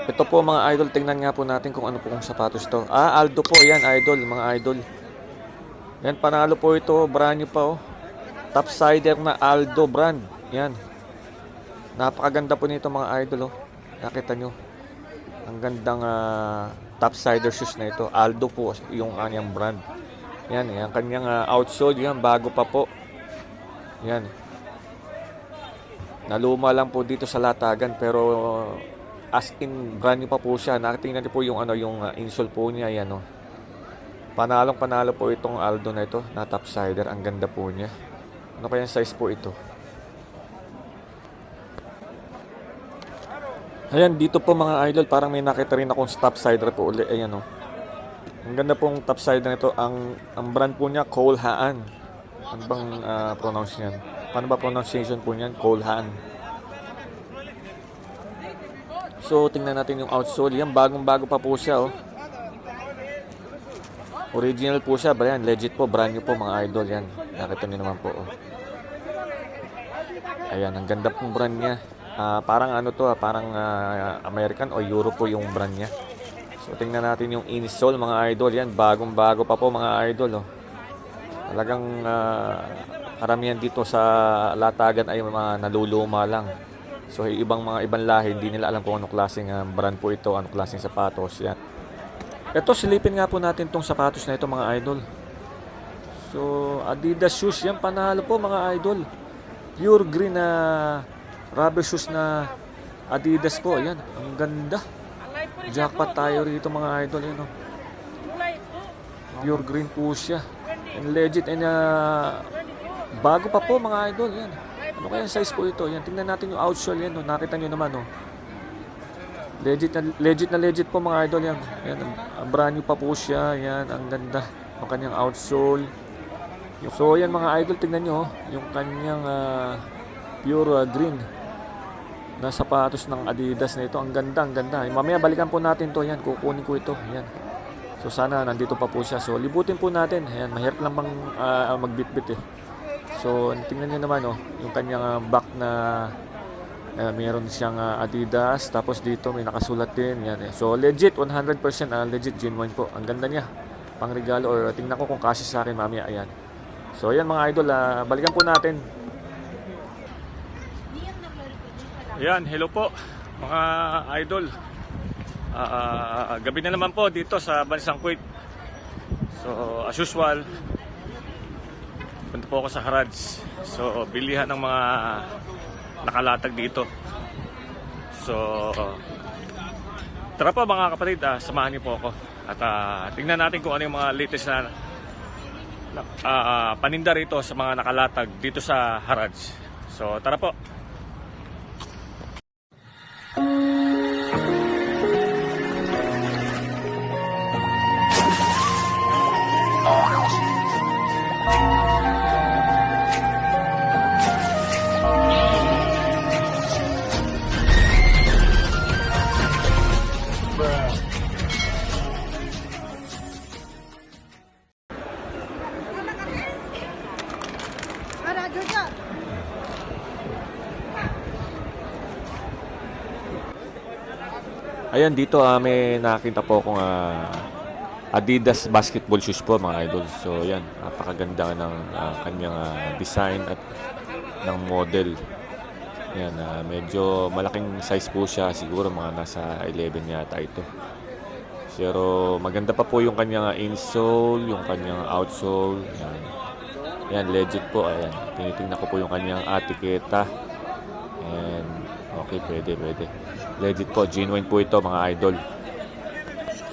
Ito po mga idol, tingnan nga po natin kung ano po kung sapatos to. Aldo po yan idol, mga idol. Yan, panalo po ito, brand new pa oh. Topsider na Aldo brand. Yan. Napakaganda po nito mga idol oh. Nakita nyo. Ang gandang topsider shoes na ito. Aldo po yung kanyang brand. Yan, yan kanyang outsole yan, bago pa po. Yan. Naluma lang po dito sa latagan pero as in brand new pa po siya. Nakatingnan niyo po yung yung insole po niya yan oh. Panalong panalo po itong Aldo na ito, na topsider. Ang ganda po niya. Ano kayang size po ito? Ayan, dito po mga idol, parang may nakita rin akong topsider po uli. Ayan oh. Ang ganda pong topsider nito. Ang brand po niya, Cole Haan. Ano bang pronounce niyan? Paano ba pronunciation po niyan? Cole Haan. So, tingnan natin yung outsole. Yan, bagong-bago pa po siya oh. Original po siya, ba yan? Legit po, brand new po mga idol yan. Nakita niyo naman po oh. Ayan, ang ganda pong brand niya. Parang ano to, parang American o Euro po yung brand niya. So tingnan natin yung insole mga idol. Yan, bagong-bago pa po mga idol oh. Talagang karamihan dito sa latagan ay mga naluluma lang. So ibang ibang lahi, hindi nila alam kung anong klaseng brand po ito, anong klaseng sapatos yan. Ito, silipin nga po natin tong sapatos na ito mga idol. So Adidas shoes yan, panalo po mga idol. Pure green na rubber shoes na Adidas po. Yan, ang ganda. Jackpot tayo rito mga idol. Yan, oh. Pure green po siya. And legit and bago pa po mga idol. Yan. Ano kaya size po ito? Yan, tingnan natin yung outsole yan. Oh. Nakita nyo naman. Oh. Legit po mga idol yan. Yan, brand new pa po siya. Yan, ang ganda. Ang kanyang outsole. So yan mga idol, tingnan nyo. Yung kanyang pure green na sapatos ng Adidas na ito. Ang ganda, ang ganda. Mamaya balikan po natin to. Yan, kukunin ko ito. Yan. So sana nandito pa po siya. So libutin po natin. Ayan, mahirap lang bang magbitbit eh. So tingnan nyo naman oh, yung kanyang back na mayroon siyang Adidas. Tapos dito may nakasulat din. Yan, eh. So legit, 100% legit genuine po. Ang ganda niya. Pang regalo or tingnan ko kung kasi sa akin mamaya. Ayan. So ayan mga idol, balikan po natin. Ayan, hello po mga idol. Gabi na naman po dito sa bansang Kuwait. So as usual, punta po ako sa Harrods. So bilihan ng mga nakalatag dito. So tara po mga kapatid, samahan niyo po ako. At tingnan natin kung ano yung mga latest na paninda rito sa mga nakalatag dito sa Harrods. So tara po. Ayan, dito may nakita po akong Adidas basketball shoes po mga idol. So yan, napakaganda ng kanyang design at ng model. Yan, medyo malaking size po siya, siguro mga nasa 11 yata ito. Pero maganda pa po yung kanyang insole, yung kanyang outsole. Yan. Yan, legit po. Ayan, tinitingnan ko po yung kanyang etiketa. And okay, pwede. Legit po, genuine po ito mga idol.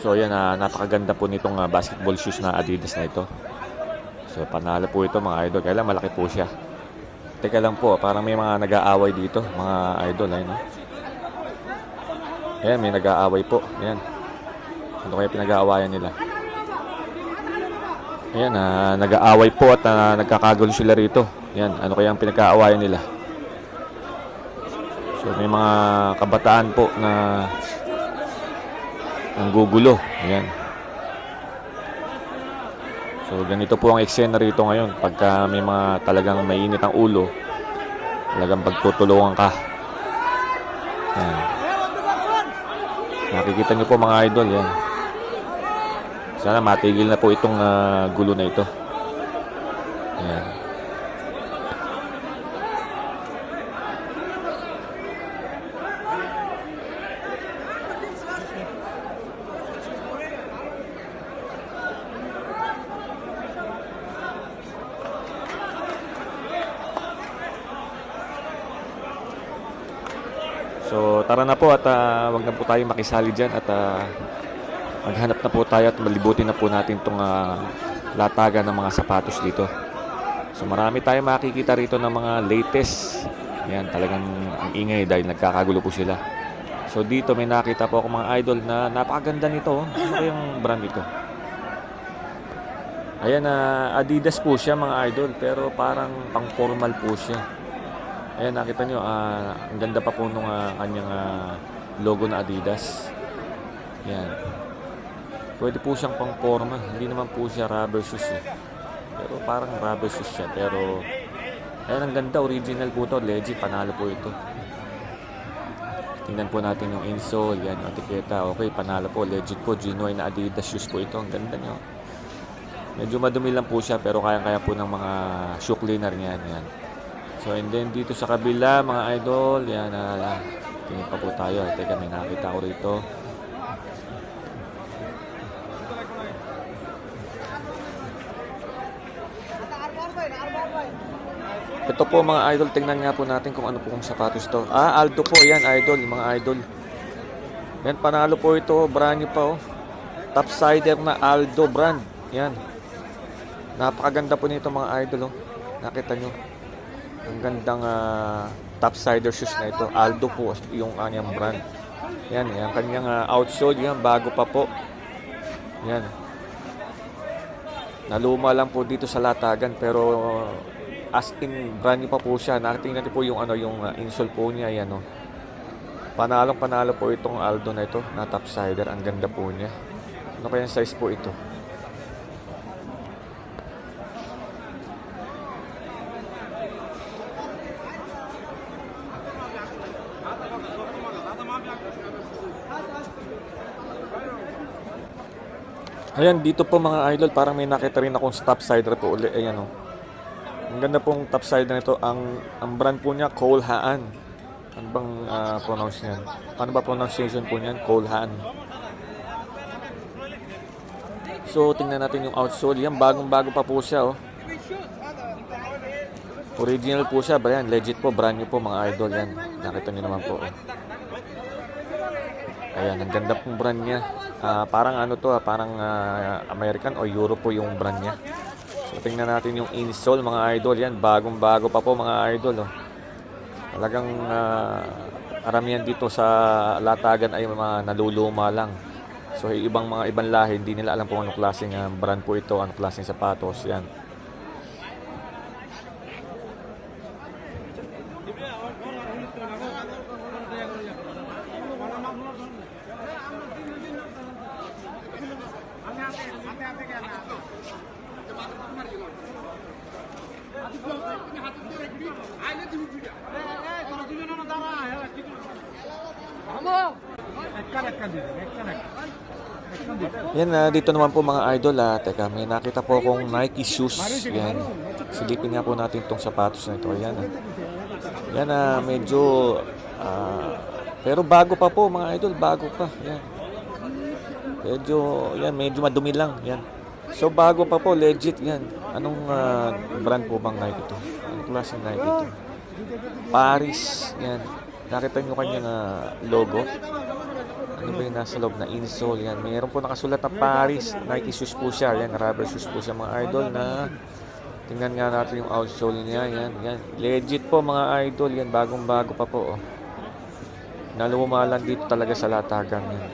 So yan, napakaganda po nitong basketball shoes na Adidas na ito. So panalo po ito mga idol. Kailan malaki po siya. Teka lang po, parang may mga nag-aaway dito mga idol. Ayun, no? Ayan, may nag-aaway po. Ayan. Ano kaya pinag-aawayan nila? Ayan, nag-aaway po at nagkakagulo sila rito. Ayan, ano kaya ang pinag-aawayan nila? So may mga kabataan po na nanggugulo. Ayan. So ganito po ang eksena rito ngayon. Pagka may mga talagang mainit ang ulo, talagang pagtutulungan ka. Ayan. Nakikita nyo po mga idol, yan. Sana matigil na po itong gulo na ito. Ayan. So tara na po at wag na po tayo makisali dyan at maghanap na po tayo at malibutin na po natin itong latagan ng mga sapatos dito. So marami tayong makikita rito ng mga latest. Yan, talagang ang ingay dahil nagkakagulo po sila. So dito may nakita po ako mga idol na napakaganda nito. Ano kayang brand ito? Ayan, Adidas po siya mga idol, pero parang pang formal po siya. Ayan, nakita nyo, ang ganda pa po nung kanyang logo na Adidas. Ayan. Pwede po siyang pang forma. Hindi naman po siya rubber shoes eh. Pero parang rubber shoes siya. Pero, ayan, ang ganda. Original po to. Legit, panalo po ito. Tingnan po natin yung insole. Yan, yung etiketa. Okay, panalo po. Legit po. Genuine na Adidas shoes po ito. Ang ganda nyo. Medyo madumi lang po siya. Pero kayang-kaya po ng mga shoe cleaner niyan. Yan. So, and then dito sa kabila, mga idol, yan, tingin pa po tayo. Teka, may nakita ko rito. Ito po mga idol, tingnan nga po natin kung ano po kung sapatos to. Aldo po, yan, idol, mga idol. Yan, panalo po ito, brand new pa, oh. Topsider na Aldo brand. Yan. Napakaganda po nito mga idol, oh. Nakita nyo. Ang gandang topsider shoes na ito. Aldo po yung kanyang brand. Yan, yan kanyang outsole, yan bago pa po. Yan. Naluma lang po dito sa latagan pero as in brand new pa po siya. Nakatingnan niyo po yung yung insole po niya, yan oh. Panalo po itong Aldo na ito, na topsider. Ang ganda po niya. Ano kayang size po ito? Ayan, dito po mga idol, parang may nakita rin akong topsider po ulit. Ayan, oh. Ang ganda pong topsider nito. Ang brand po niya, Cole Haan. Ano bang pronounce niyan? Paano ba pronunciation po niyan? Cole Haan. So, tingnan natin yung outsole. Yan, bagong-bago pa po siya, oh. Original po siya. Yan, legit po, brand new po mga idol. Yan, nakita niyo naman po, oh. Ayan, ang ganda pong brand niya. Parang ano to, parang American o Europe po yung brand niya. So tingnan natin yung insole mga idol. Yan, bagong-bago pa po mga idol, oh. Talagang karamihan dito sa latagan ay mga naluluma lang. So ibang lahi, hindi nila alam kung anong klaseng brand po ito, anong klaseng sapatos. Yan. Yan, dito naman po mga idol, teka, may nakita po akong Nike shoes. Yan, silipin nga po natin itong sapatos na ito. Yan, yan, medyo pero bago pa po mga idol, bago pa. Yan, medyo madumi lang. Yan, so bago pa po, legit. Yan, anong brand po bang Nike ito? Anong klaseng Nike ito? Paris. Yan, nakita nyo kanyang logo. Ano ba yung nasa loob na insole? Yan, mayroon po nakasulat na Paris. Nike shoes po siya. Yan, rubber shoes po siya mga idol na tingnan nga natin yung outsole niya. Yan, yan. Legit po mga idol. Yan, bagong-bago pa po. Oh. Nalumalan dito talaga sa latagan. Yan.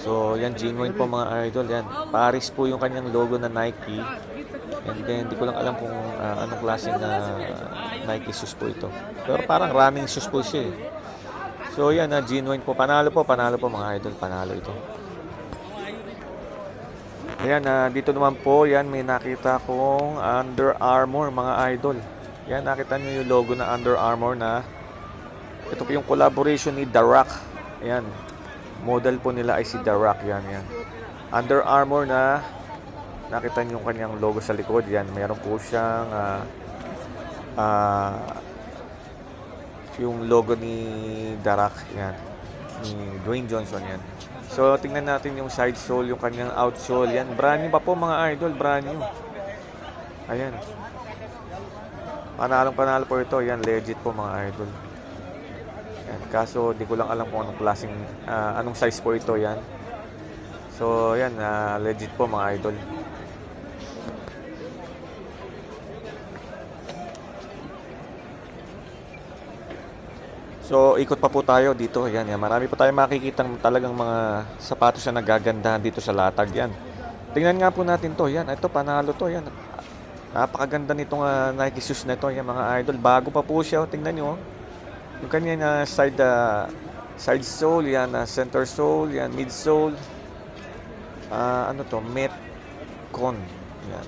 So, yan, genuine po mga idol. Yan, Paris po yung kanyang logo na Nike. And then, hindi ko lang alam kung anong klaseng Nike shoes po ito. Pero parang running shoes po siya eh. So yan, genuine po. Panalo po mga idol. Panalo ito. Ayan, dito naman po, yan, may nakita kong Under Armour mga idol. Yan, nakita nyo yung logo na Under Armour na ito po yung collaboration ni The Rock. Ayan. model po nila ay si The Rock. Yan, yan. Under Armour na nakita niyo yung kanyang logo sa likod. Yan, mayroon po siyang yung logo ni The Rock. Yan, ni Dwayne Johnson. Yan. So, tingnan natin yung side sole, yung kanyang outsole. Yan, brand new pa po mga idol, brand new. Ayan. Panalong-panalo po ito. Yan, legit po mga idol. Yan, kaso di ko lang alam kung anong klaseng, anong size po ito. Yan. So, yan, legit po mga idol. So, ikot pa po tayo dito. Yan, yan. Marami pa tayong makikitang talagang mga sapatos na nagagandahan dito sa latag. Yan. Tingnan nga po natin to. Yan, ito, panalo to. Yan. Napakaganda nitong Nike shoes na ito. Yan, mga idol. Bago pa po siya. Tingnan nyo. Yung kanyang side sole. Yan, center sole. Yan, mid sole. Ano to? Metcon. Yan.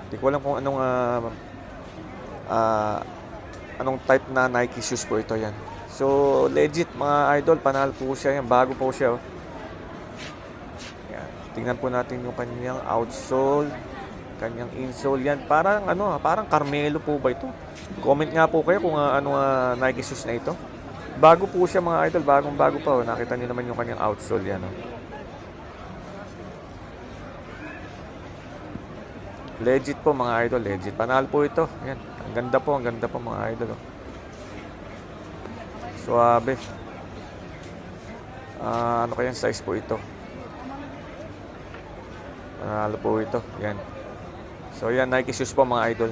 Hindi ko alam kung anong type na Nike shoes po ito. Yan. So, legit mga idol, panalo po siya. Yan, bago po siya. Yan. Tingnan po natin yung kanyang outsole, kanyang insole. Yan, parang Carmelo po ba ito? Comment nga po kayo kung Nike shoes na ito. Bago po siya mga idol, bagong-bago pa. Nakita niyo naman yung kanyang outsole. Yan, Legit po mga idol, legit. Panalo po ito. Yan, ang ganda po mga idol. Suabe. Ano kayang size po ito? Panalo po ito. Yan. So yan, Nike shoes po mga idol.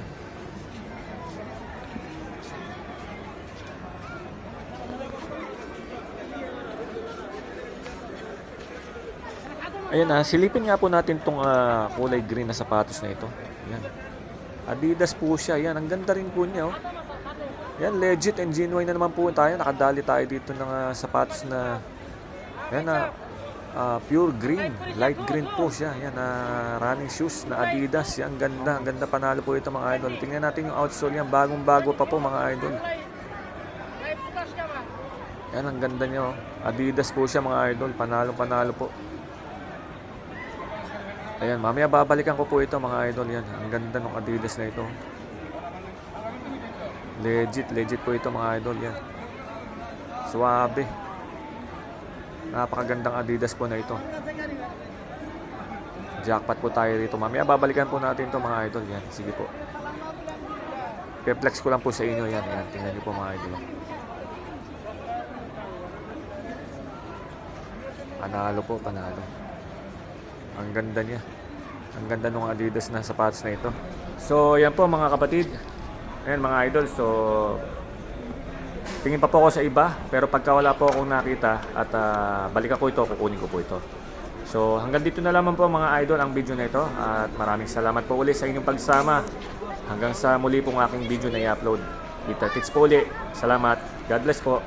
Ayan, silipin nga po natin tong kulay green na sapatos na ito. Yan. Adidas po siya. Yan, ang ganda rin po niya. Yan, legit and genuine na naman po tayo. Nakadali tayo dito ng sapatos na yan pure green, light green po siya. Yan, running shoes na Adidas. Yan, ang ganda panalo po ito mga idol. Tingnan natin yung outsole yan, bagong-bago pa po mga idol. Yan, ang ganda niya. Adidas po siya mga idol, panalo po. Ayan, mamaya babalikan ko po ito mga idol. Yan, ang ganda ng Adidas na ito. Legit po ito mga idol. Yan, suwabe. Napakagandang Adidas po na ito. Jackpot po tayo dito. Mamaya babalikan po natin ito mga idol. Yan, sige po. Pe-flex ko lang po sa inyo. Yan, tingnan niyo po mga idol. Panalo. Ang ganda niya. Ang ganda ng Adidas na sapatos na ito. So, yan po mga kapatid. Ayan mga idol. So, tingin pa po ako sa iba. Pero pagka wala po akong nakita at balikan ko ito, kukunin ko po ito. So, hanggang dito na lamang po mga idol ang video na ito. At maraming salamat po ulit sa inyong pagsama. Hanggang sa muli pong aking video na i-upload. Kita kits po ulit. Salamat. God bless po.